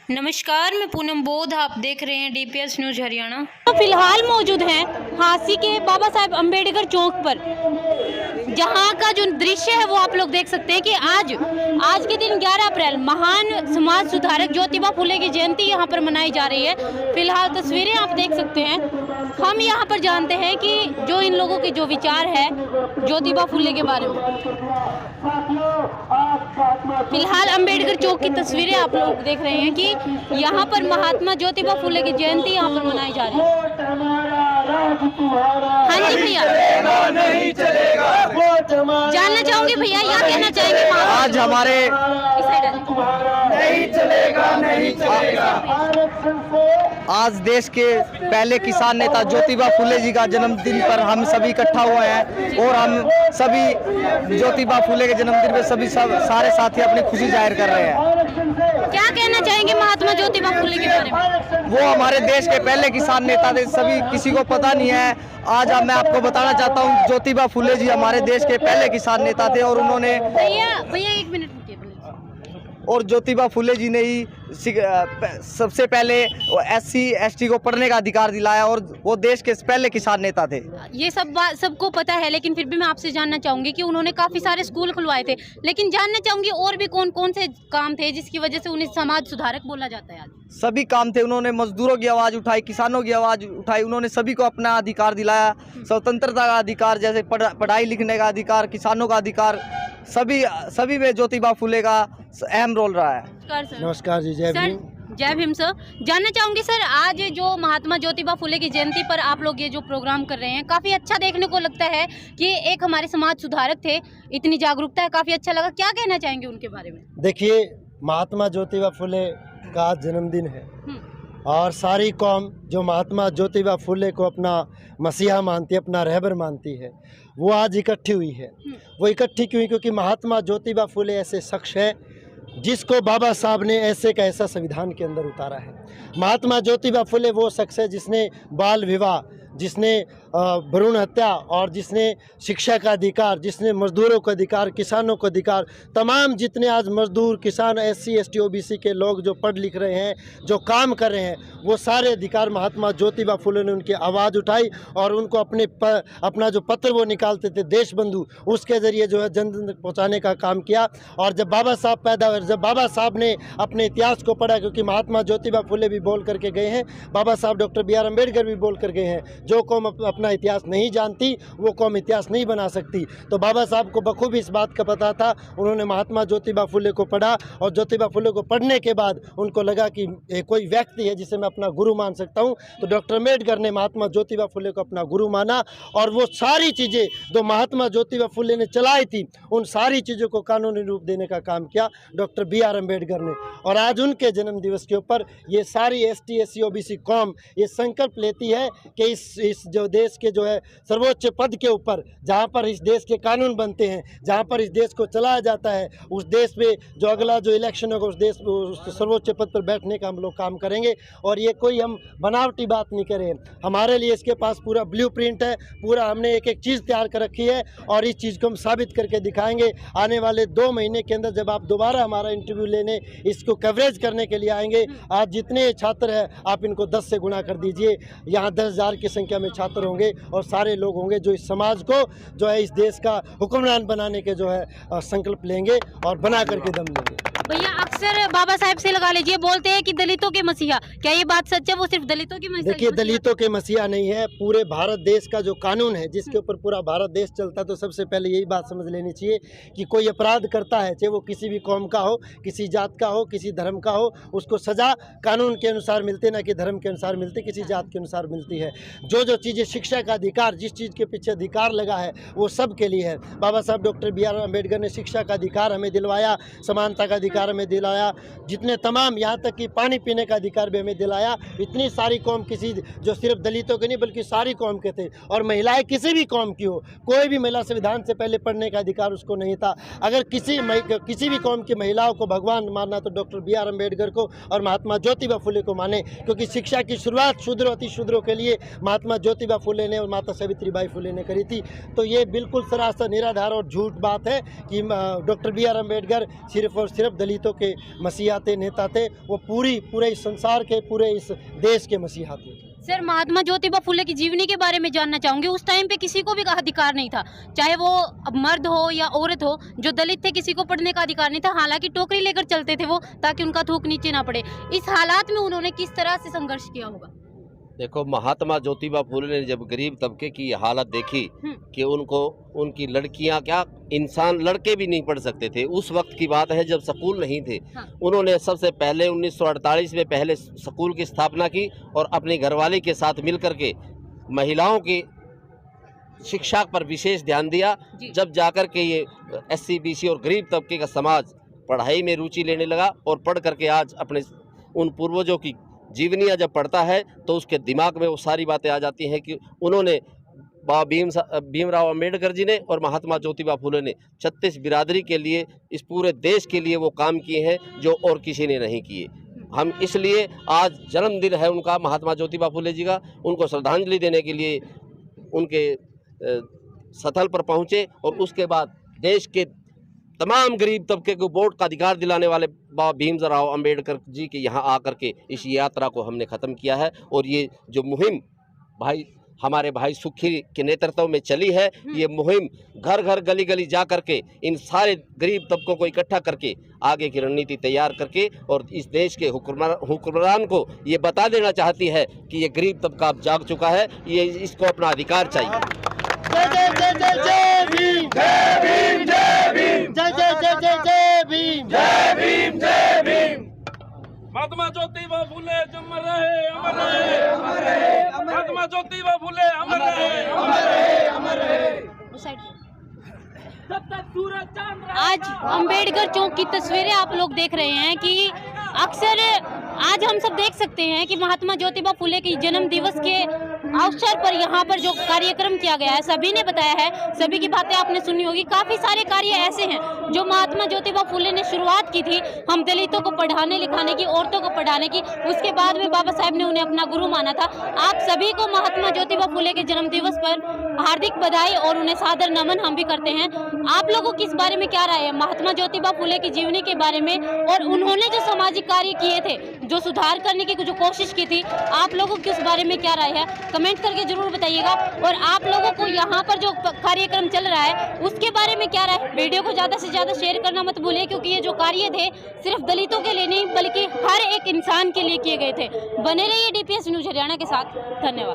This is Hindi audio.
नमस्कार, मैं पूनम बोध। आप देख रहे हैं डीपीएस न्यूज हरियाणा। फिलहाल मौजूद हैं झांसी के बाबा साहेब अम्बेडकर चौक पर, जहां का जो दृश्य है वो आप लोग देख सकते हैं कि आज के दिन 11 अप्रैल महान समाज सुधारक ज्योतिबा फुले की जयंती यहां पर मनाई जा रही है। फिलहाल तस्वीरें आप देख सकते हैं। हम यहां पर जानते हैं कि जो इन लोगों के जो विचार है ज्योतिबा फुले के बारे में। फिलहाल अम्बेडकर चौक की तस्वीरें आप लोग देख रहे हैं कि यहाँ पर महात्मा ज्योतिबा फुले की जयंती यहाँ पर मनाई जा रही है। हाँ जी भैया, जानना चाहूंगी भैया, क्या कहना चाहेंगे आज हमारे आज देश के पहले किसान नेता ज्योतिबा फुले जी का जन्मदिन पर हम सभी इकट्ठा हुए हैं और हम सभी ज्योतिबा फुले के जन्मदिन पे सारे साथी अपनी खुशी जाहिर कर रहे हैं। क्या कहना चाहेंगे महात्मा ज्योतिबा फुले के बारे में? वो हमारे देश के पहले किसान नेता थे, सभी किसी को पता नहीं है। आज मैं आपको बताना चाहता हूँ, ज्योतिबा फुले जी हमारे देश के पहले किसान नेता थे और उन्होंने भैया एक मिनट और ज्योतिबा फुले जी ने ही सबसे पहले SC ST को पढ़ने का अधिकार दिलाया और वो देश के पहले किसान नेता थे। ये सब बात सबको पता है, लेकिन फिर भी मैं आपसे जानना चाहूंगी कि उन्होंने काफी सारे स्कूल खुलवाए थे, लेकिन जानना चाहूंगी और भी कौन कौन से काम थे जिसकी वजह से उन्हें समाज सुधारक बोला जाता है आज? सभी काम थे। उन्होंने मजदूरों की आवाज़ उठाई, किसानों की आवाज़ उठाई, उन्होंने सभी को अपना अधिकार दिलाया। स्वतंत्रता का अधिकार, जैसे पढ़ाई लिखने का अधिकार, किसानों का अधिकार, सभी में ज्योतिबा फुले का अहम रोल रहा है। नमस्कार जी, जय भीम। जय भीम सर। जानना चाहूंगी सर, आज जो महात्मा ज्योतिबा फुले की जयंती पर आप लोग ये जो प्रोग्राम कर रहे हैं, काफ़ी अच्छा देखने को लगता है कि एक हमारे समाज सुधारक थे, इतनी जागरूकता है, काफ़ी अच्छा लगा। क्या कहना चाहेंगे उनके बारे में? देखिए, महात्मा ज्योतिबा फुले का आज जन्मदिन है और सारी कौम जो महात्मा ज्योतिबा फुले को अपना मसीहा मानती है, अपना रहबर मानती है, वो आज इकट्ठी हुई है। वो इकट्ठी क्यों हुई? क्योंकि महात्मा ज्योतिबा फुले ऐसे शख्स है जिसको बाबा साहब ने ऐसे का ऐसा संविधान के अंदर उतारा है। महात्मा ज्योतिबा फुले वो शख्स है जिसने बाल विवाह, जिसने भ्रूण हत्या और जिसने शिक्षा का अधिकार, जिसने मजदूरों का अधिकार, किसानों का अधिकार, तमाम जितने आज मजदूर, किसान, SC ST OBC के लोग जो पढ़ लिख रहे हैं, जो काम कर रहे हैं, वो सारे अधिकार महात्मा ज्योतिबा फुले ने उनकी आवाज़ उठाई और उनको अपना जो पत्र वो निकालते थे देश बंधु, उसके ज़रिए जो है जन जन तक पहुँचाने का काम किया। और जब बाबा साहब पैदा हुए, जब बाबा साहब ने अपने इतिहास को पढ़ा, क्योंकि महात्मा ज्योतिबा फुले भी बोल करके गए हैं, बाबा साहब डॉक्टर BR अम्बेडकर भी बोल कर गए हैं, जो कौम अपना इतिहास नहीं जानती वो कौम इतिहास नहीं बना सकती। तो बाबा साहब को बखूबी इस बात का पता था। उन्होंने महात्मा ज्योतिबा फुले को पढ़ा और ज्योतिबा फुले को पढ़ने के बाद उनको लगा कि कोई व्यक्ति है जिसे मैं अपना गुरु मान सकता हूँ। तो डॉक्टर अम्बेडकर ने महात्मा ज्योतिबा फुले को अपना गुरु माना और वो सारी चीज़ें जो महात्मा ज्योतिबा फुले ने चलाई थी, उन सारी चीज़ों को कानूनी रूप देने का काम किया डॉक्टर BR अम्बेडकर ने। और आज उनके जन्म दिवस के ऊपर ये सारी ST SC OBC कौम ये संकल्प लेती है कि इस जो देश के जो है सर्वोच्च पद के ऊपर, जहाँ पर इस देश के कानून बनते हैं, जहाँ पर इस देश को चलाया जाता है, उस देश में जो अगला जो इलेक्शन होगा उस सर्वोच्च पद पर बैठने का हम लोग काम करेंगे। और ये कोई हम बनावटी बात नहीं करें, हमारे लिए इसके पास पूरा ब्लूप्रिंट है, पूरा हमने एक एक चीज़ तैयार कर रखी है और इस चीज़ को हम साबित करके दिखाएंगे। आने वाले 2 महीने के अंदर जब आप दोबारा हमारा इंटरव्यू लेने, इसको कवरेज करने के लिए आएंगे, आज जितने छात्र हैं आप इनको 10 से गुना कर दीजिए। यहाँ 10,000 की संख्या में छात्र होंगे और सारे लोग होंगे जो इस समाज को जो है इस देश का हुक्मरान बनाने के जो है संकल्प लेंगे और बना करके दम लेंगे। भैया अक्सर बाबा साहब से लगा लीजिए बोलते हैं कि दलितों के मसीहा, क्या ये बात सच है? वो सिर्फ दलितों के मसीहा? देखिए, दलितों के मसीहा नहीं है, पूरे भारत देश का जो कानून है जिसके ऊपर पूरा भारत देश चलता है। तो सबसे पहले यही बात समझ लेनी चाहिए कि कोई अपराध करता है, चाहे वो किसी भी कौम का हो, किसी जात का हो, किसी धर्म का हो, उसको सज़ा कानून के अनुसार मिलती है, ना कि धर्म के अनुसार मिलती, किसी जात के अनुसार मिलती है। जो चीज़ें शिक्षा का अधिकार, जिस चीज़ के पीछे अधिकार लगा है वो सब के लिए है। बाबा साहब डॉक्टर BR अम्बेडकर ने शिक्षा का अधिकार हमें दिलवाया, समानता का अधिकार हमें दिलाया, जितने तमाम यहाँ तक कि पानी पीने का अधिकार भी हमें दिलाया। इतनी सारी कौम, किसी जो सिर्फ दलितों के नहीं बल्कि सारी कौम के थे। और महिलाएं किसी भी कौम की हो, कोई भी महिला संविधान से पहले पढ़ने का अधिकार उसको नहीं था। अगर किसी भी कौम की महिलाओं को भगवान मानना तो डॉक्टर BR अम्बेडकर को और महात्मा ज्योतिबा फुले को माने, क्योंकि शिक्षा की शुरुआत शूद्र अति शूद्रों के लिए महात्मा ज्योतिबा फुले ने और माता सावित्रीबाई फुले ने करी थी। तो ये बिल्कुल सरासर निराधार और झूठ बात है कि डॉक्टर BR अम्बेडकर सिर्फ और सिर्फ दलितों के मसीहा थे, नेता थे, वो पूरे इस संसार के, पूरे इस देश के मसीहा थे। सर, महात्मा ज्योतिबा फुले की जीवनी के बारे में जानना चाहूंगी। उस टाइम पे किसी को भी अधिकार नहीं था, चाहे वो मर्द हो या औरत हो, जो दलित थे किसी को पढ़ने का अधिकार नहीं था। हालांकि टोकरी लेकर चलते थे वो, ताकि उनका थूक नीचे ना पड़े। इस हालात में उन्होंने किस तरह से संघर्ष किया होगा? देखो, महात्मा ज्योतिबा फुले ने जब गरीब तबके की हालत देखी कि उनकी लड़कियां, क्या इंसान, लड़के भी नहीं पढ़ सकते थे। उस वक्त की बात है जब स्कूल नहीं थे। उन्होंने सबसे पहले 1948 में पहले स्कूल की स्थापना की और अपनी घरवाली के साथ मिलकर के महिलाओं की शिक्षा पर विशेष ध्यान दिया। जब जाकर के ये SC BC और गरीब तबके का समाज पढ़ाई में रुचि लेने लगा और पढ़ करके आज अपने उन पूर्वजों की जीवनियाँ जब पढ़ता है तो उसके दिमाग में वो सारी बातें आ जाती हैं कि उन्होंने बाबा भीमराव अंबेडकर जी ने और महात्मा ज्योतिबा फुले ने 36 बिरादरी के लिए, इस पूरे देश के लिए वो काम किए हैं जो और किसी ने नहीं किए। हम इसलिए आज जन्मदिन है उनका, महात्मा ज्योतिबा फुले जी का, उनको श्रद्धांजलि देने के लिए उनके स्थल पर पहुँचे और उसके बाद देश के तमाम गरीब तबके को वोट का अधिकार दिलाने वाले बाबा भीमराव अंबेडकर जी के यहाँ आकर के इस यात्रा को हमने ख़त्म किया है। और ये जो मुहिम हमारे भाई सुखी के नेतृत्व में चली है, ये मुहिम घर घर गली गली जा करके इन सारे गरीब तबकों को इकट्ठा करके आगे की रणनीति तैयार करके और इस देश के हुक्मरान को ये बता देना चाहती है कि ये गरीब तबका अब जाग चुका है, ये इसको अपना अधिकार चाहिए। जय जय जय जय जय भीम, जय भीम, जय भीम, जय जय जय जय जय भीम, जय भीम, जय भीम। महात्मा ज्योतिबा फुले अमर रहे, अमर रहे, अमर रहे। महात्मा ज्योतिबा फुले अमर रहे, अमर रहे, अमर रहे। जब तक सूरज चांद आज अंबेडकर चौक की तस्वीरें आप लोग देख रहे हैं कि अक्सर आज हम सब देख सकते हैं कि महात्मा ज्योतिबा फुले की जन्म दिवस के अवसर पर यहाँ पर जो कार्यक्रम किया गया है, सभी ने बताया है, सभी की बातें आपने सुनी होगी। काफ़ी सारे कार्य ऐसे हैं जो महात्मा ज्योतिबा फुले ने शुरुआत की थी, हम दलितों को पढ़ाने लिखाने की, औरतों को पढ़ाने की। उसके बाद में बाबा साहब ने उन्हें अपना गुरु माना था। आप सभी को महात्मा ज्योतिबा फुले के जन्म दिवस पर हार्दिक बधाई और उन्हें सादर नमन हम भी करते हैं। आप लोगों की इस बारे में क्या राय है, महात्मा ज्योतिबा फुले की जीवनी के बारे में, और उन्होंने जो सामाजिक कार्य किए थे, जो सुधार करने की जो कोशिश की थी, आप लोगों की उस बारे में क्या राय है? कमेंट करके जरूर बताइएगा। और आप लोगों को यहाँ पर जो कार्यक्रम चल रहा है उसके बारे में क्या राय है? वीडियो को ज़्यादा से ज़्यादा शेयर करना मत भूलिए, क्योंकि ये जो कार्य थे सिर्फ दलितों के लिए नहीं बल्कि हर एक इंसान के लिए किए गए थे। बने रहिए DPS न्यूज़ हरियाणा के साथ। धन्यवाद।